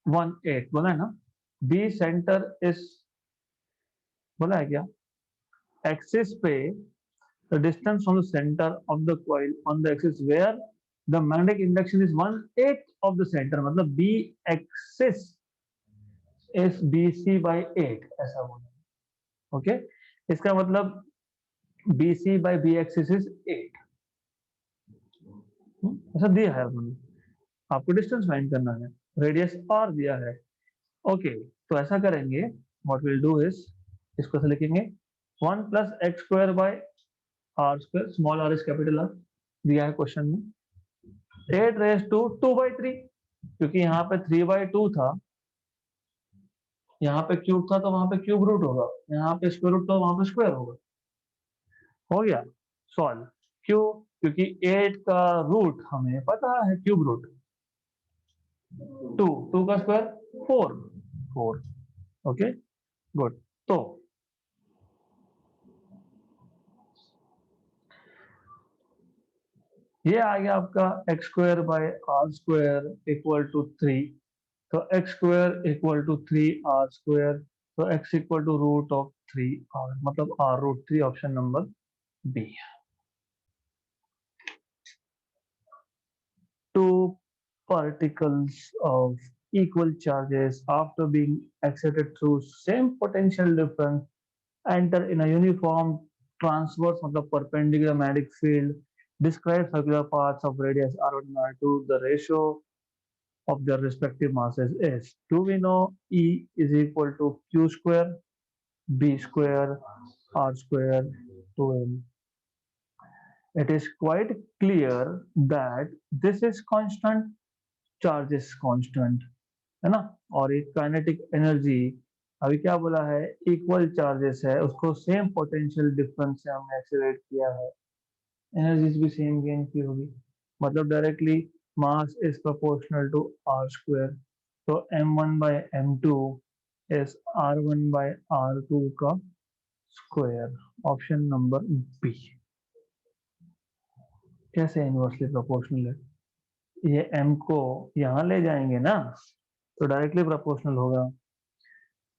1/8 बोला है ना, बी सेंटर इज बोला है क्या, एक्सिस पे the distance from the center of the coil on the axis where the magnetic induction is 1/8 of the center, मतलब b axis is bc by 8 ऐसा बोला, ओके इसका मतलब bc by b axis is 8, ऐसा दिया है उन्होंने, आपको डिस्टेंस फाइंड करना है, रेडियस r दिया है, ओके तो ऐसा करेंगे, व्हाट विल डू इज, इसको ऐसे लिखेंगे 1 plus X square by R square, small R is capital R, दिया है क्वेश्चन में, 8 रेज टू 2/3, क्योंकि यहाँ पे 3/2 था, यहाँ पे क्यूब था तो वहां पे क्यूब रूट होगा, यहाँ पे स्क्वायर रूट तो वहां पे स्क्वायर होगा, हो गया सॉल्व। क्यों, क्योंकि 8 का रूट हमें पता है क्यूब रूट, 2 का स्क्वायर 4, ओके गुड। तो ये आ गया आपका X square by R square equal to 3, तो X square equal to 3 R square, तो X equal to root of 3 R, मतलब R root 3, option number B. Two particles of equal charges after being excited through same potential difference enter in a uniform transverse मतलब perpendicular magnetic field, describe circular paths of radius r1 and r2, the ratio of their respective masses is, do we know E is equal to q square b square r square 2m, it is quite clear that this is constant, charge is constant है ना, और एक kinetic energy अभी क्या बोला है, equal charges है, उसको सेम पोटेंशियल डिफरेंस से हमने एक्सेलरेट किया है, एनर्जीज भी सेम गेन की होगी, मतलब directly mass is proportional to R square, तो m1 by m2 is r1 by r2 का स्क्वायर, ऑप्शन नंबर बी। कैसे इनवर्सली प्रोपोर्शनल है? ये m को यहाँ ले जाएंगे ना, तो डायरेक्टली प्रोपोर्शनल होगा।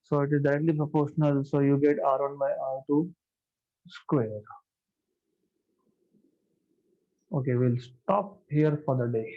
So it is directly proportional, so you get r1 by r2 square. Okay, we'll stop here for the day.